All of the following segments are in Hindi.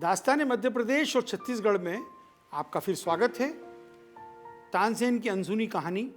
दास्तान मध्य प्रदेश और छत्तीसगढ़ में आपका फिर स्वागत है। तानसेन की अनसुनी कहानी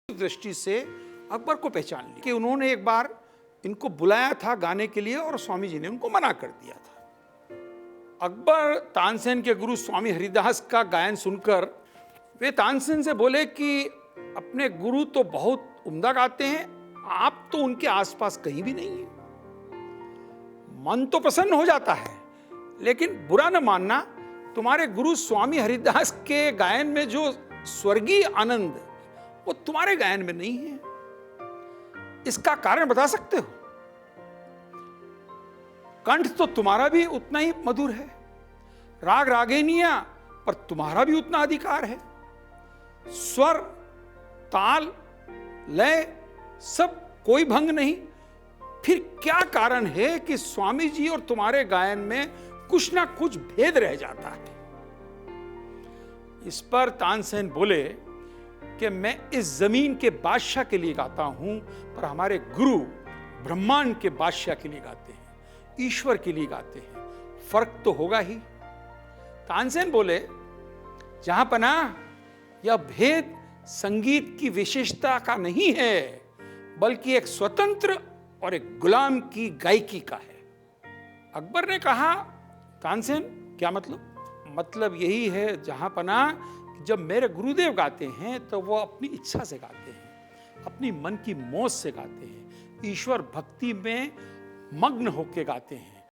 दृष्टि से अकबर को पहचान लिया कि उन्होंने एक बार इनको बुलाया था गाने के लिए और स्वामी जी ने उनको मना कर दिया था। अकबर तानसेन के गुरु स्वामी हरिदास का गायन सुनकर वे तानसेन से बोले कि अपने गुरु तो बहुत उम्दा गाते हैं, आप तो उनके आसपास कहीं भी नहीं है। मन तो प्रसन्न हो जाता है, लेकिन बुरा न मानना, तुम्हारे गुरु स्वामी हरिदास के गायन में जो स्वर्गीय आनंद वो तुम्हारे गायन में नहीं है। इसका कारण बता सकते हो? कंठ तो तुम्हारा भी उतना ही मधुर है, राग रागेनिया पर तुम्हारा भी उतना अधिकार है, स्वर ताल लय सब कोई भंग नहीं। फिर क्या कारण है कि स्वामी जी और तुम्हारे गायन में कुछ ना कुछ भेद रह जाता है? इस पर तानसेन बोले कि मैं इस जमीन के बादशाह के लिए गाता हूं, पर हमारे गुरु ब्रह्मांड के बादशाह के लिए गाते हैं, ईश्वर के लिए गाते हैं, फर्क तो होगा ही। तानसेन बोले, जहां पनाह यह भेद संगीत की विशेषता का नहीं है, बल्कि एक स्वतंत्र और एक गुलाम की गायकी का है। अकबर ने कहा, तानसेन क्या मतलब? मतलब यही है जहां पनाह, जब मेरे गुरुदेव गाते हैं तो वो अपनी इच्छा से गाते हैं, अपनी मन की मौज से गाते हैं, ईश्वर भक्ति में मग्न होकर गाते हैं।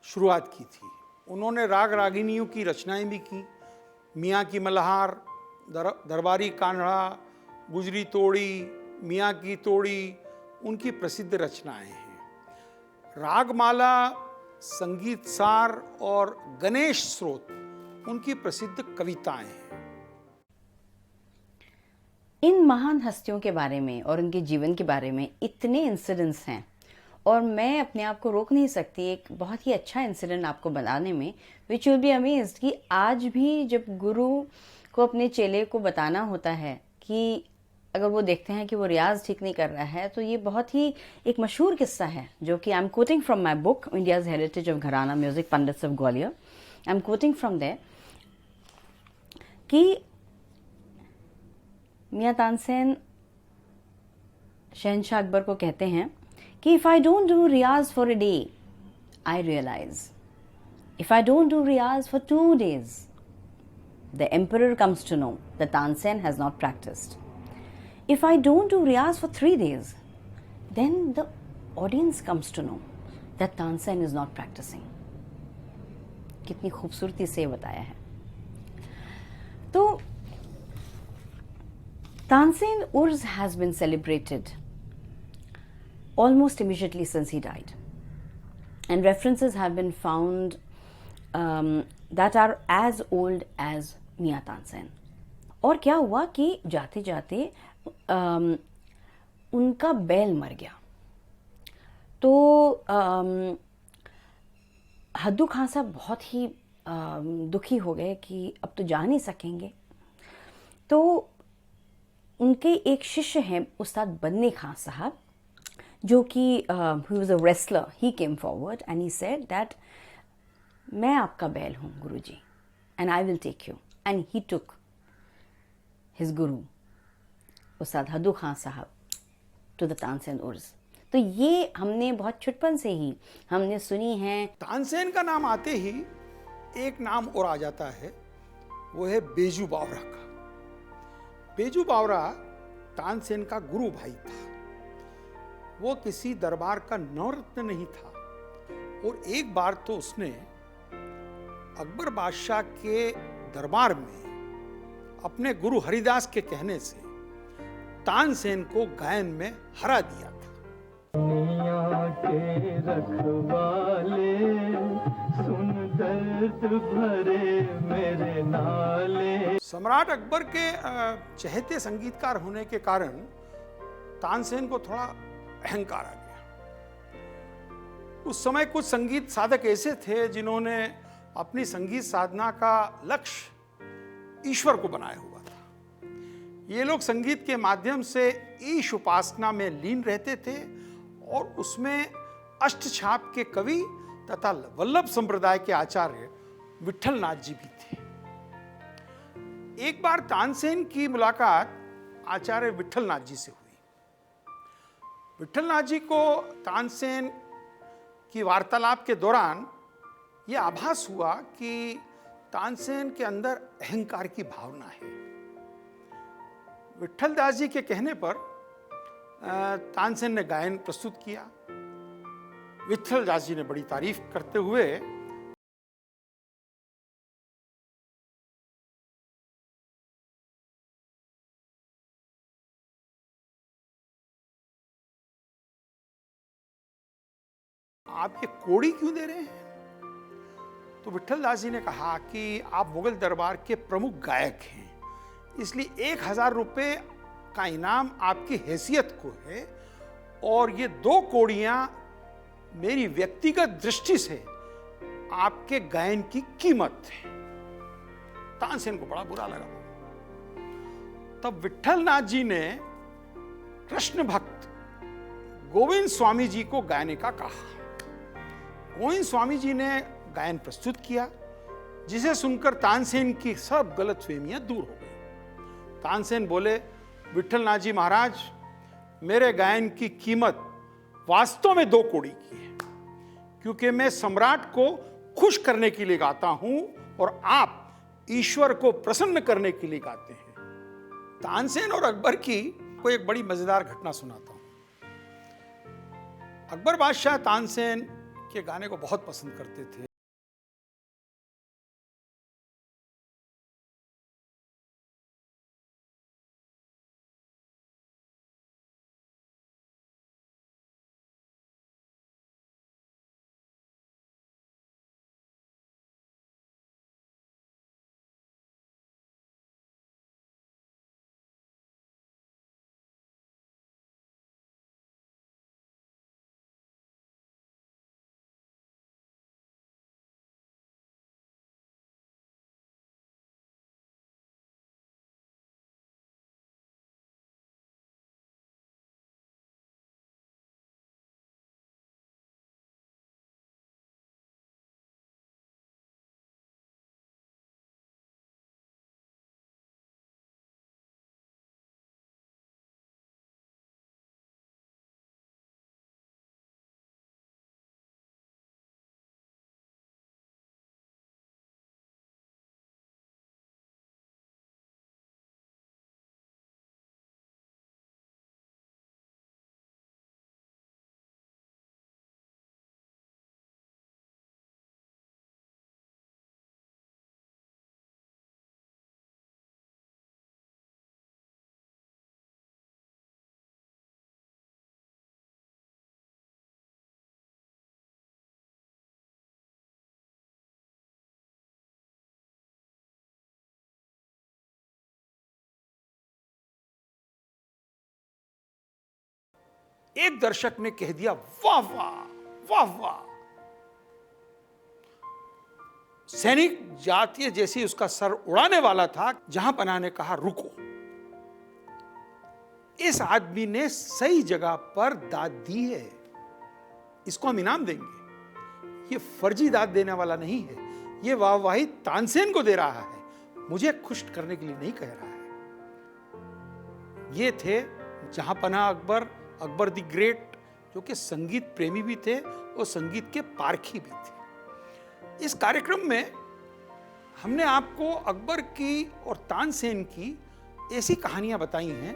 शुरुआत की थी। उन्होंने राग रागिनियों की रचनाएं भी की। मियाँ की मल्हार, दरबारी कान्हा, गुजरी तोड़ी, मियाँ की तोड़ी उनकी प्रसिद्ध रचनाएं हैं। रागमाला, संगीत सार और गणेश स्रोत उनकी प्रसिद्ध कविताएं हैं। इन महान हस्तियों के बारे में और उनके जीवन के बारे में इतने इंसिडेंट्स हैं और मैं अपने आप को रोक नहीं सकती एक बहुत ही अच्छा इंसिडेंट आपको बताने में, विच विल बी अमेज्ड कि आज भी जब गुरु को अपने चेले को बताना होता है कि अगर वो देखते हैं कि वो रियाज ठीक नहीं कर रहा है, तो ये बहुत ही एक मशहूर किस्सा है जो कि I am quoting from my book India's heritage of gharana music pandits of Gwalior. I am quoting from there कि मियाँ तानसेन शहनशाह अकबर को कहते हैं कि if I don't do riyaz for a day I realise, if I don't do riyaz for 2 days the emperor comes to know that Tansen has not practiced. If I don't do riyaz for 3 days, then the audience comes to know that Tansen is not practicing. कितनी खूबसूरती से बताया है। तो Tansen Urs has been celebrated almost immediately since he died, and references have been found that are as old as मियाँ तानसेन। और क्या हुआ कि जाते जाते उनका बैल मर गया, तो हद्दू खां साहब बहुत ही दुखी हो गए कि अब तो जा नहीं सकेंगे। तो उनके एक शिष्य हैं उस्ताद बन्नी खां साहब, जो कि he was a wrestler, he came forward and he said that मैं आपका बैल हूँ गुरुजी, and I will take you, and he took his guru Ustad Haddu खां साहब टू द तानसेन उर्स। तो ये हमने बहुत छुटपन से ही हमने सुनी है। तानसेन का नाम आते ही एक नाम और आ जाता है, वो है बेजू बावरा का। बेजू बावरा तानसेन का गुरु भाई था। वो किसी दरबार का नवरत्न नहीं था, और एक बार तो उसने अकबर बादशाह के दरबार में अपने गुरु हरिदास के कहने से तानसेन को गायन में हरा दिया था। दुनिया के रखवाले सुन दर्द भरे मेरे नाले। सम्राट अकबर के चहेते संगीतकार होने के कारण तानसेन को थोड़ा अहंकार आ गया। उस समय कुछ संगीत साधक ऐसे थे जिन्होंने अपनी संगीत साधना का लक्ष्य ईश्वर को बनाया हुआ था। ये लोग संगीत के माध्यम से ईश उपासना में लीन रहते थे, और उसमें अष्टछाप के कवि तथा वल्लभ संप्रदाय के आचार्य विठल नाथ जी भी थे। एक बार तानसेन की मुलाकात आचार्य विठल नाथ जी से हुई। विठल नाथ जी को तानसेन की वार्तालाप के दौरान यह आभास हुआ कि तानसेन के अंदर अहंकार की भावना है। विठल दास जी के कहने पर तानसेन ने गायन प्रस्तुत किया। विठल दास जी ने बड़ी तारीफ करते हुए आप ये कोड़ी क्यों दे रहे हैं? तो विठल दास जी ने कहा कि आप मुगल दरबार के प्रमुख गायक हैं, इसलिए 1000 रुपये का इनाम आपकी हैसियत को है, और ये 2 कोड़ियां मेरी व्यक्तिगत दृष्टि से आपके गायन की कीमत है। तानसेन को बड़ा बुरा लगा। तब विठल नाथ जी ने कृष्ण भक्त गोविंद स्वामी जी को गाने का कहा। गोविंद स्वामी जी ने गायन प्रस्तुत किया, जिसे सुनकर तानसेन की सब गलतफहमियां दूर हो गई। तानसेन बोले, विठल नाथ जी महाराज, मेरे गायन की कीमत वास्तव में 2 कोड़ी की है, क्योंकि मैं सम्राट को खुश करने के लिए गाता हूं और आप ईश्वर को प्रसन्न करने के लिए गाते हैं। तानसेन और अकबर की कोई एक बड़ी मजेदार घटना सुनाता हूं। अकबर बादशाह तानसेन के गाने को बहुत पसंद करते थे। एक दर्शक ने कह दिया, वाह वाह वाह वाह, सैनिक जातीय जैसी उसका सर उड़ाने वाला था। जहां पनाह ने कहा रुको, इस आदमी ने सही जगह पर दाद दी है, इसको हम इनाम देंगे। ये फर्जी दाद देने वाला नहीं है, ये वाहवाही तानसेन को दे रहा है, मुझे खुश करने के लिए नहीं कह रहा है। ये थे जहां पनाह अकबर, अकबर द ग्रेट, जो कि संगीत प्रेमी भी थे और संगीत के पारखी भी थे। इस कार्यक्रम में हमने आपको अकबर की और तानसेन की ऐसी कहानियां बताई हैं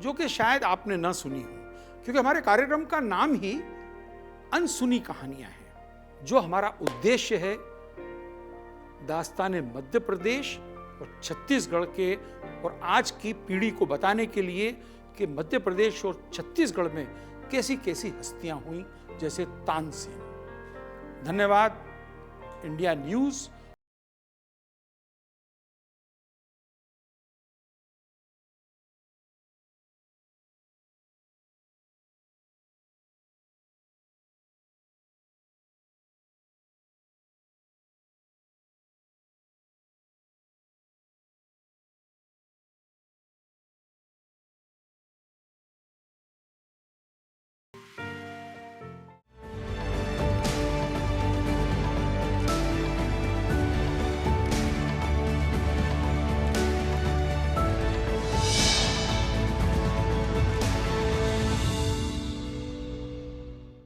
जो कि शायद आपने न सुनी हो, क्योंकि हमारे कार्यक्रम का नाम ही अनसुनी कहानियां हैं। जो हमारा उद्देश्य है दास्तान मध्य प्रदेश और छत्तीसगढ़ के और आज की पीढ़ी को बताने के लिए कि मध्य प्रदेश और छत्तीसगढ़ में कैसी कैसी हस्तियां हुई, जैसे तानसेन। धन्यवाद। India news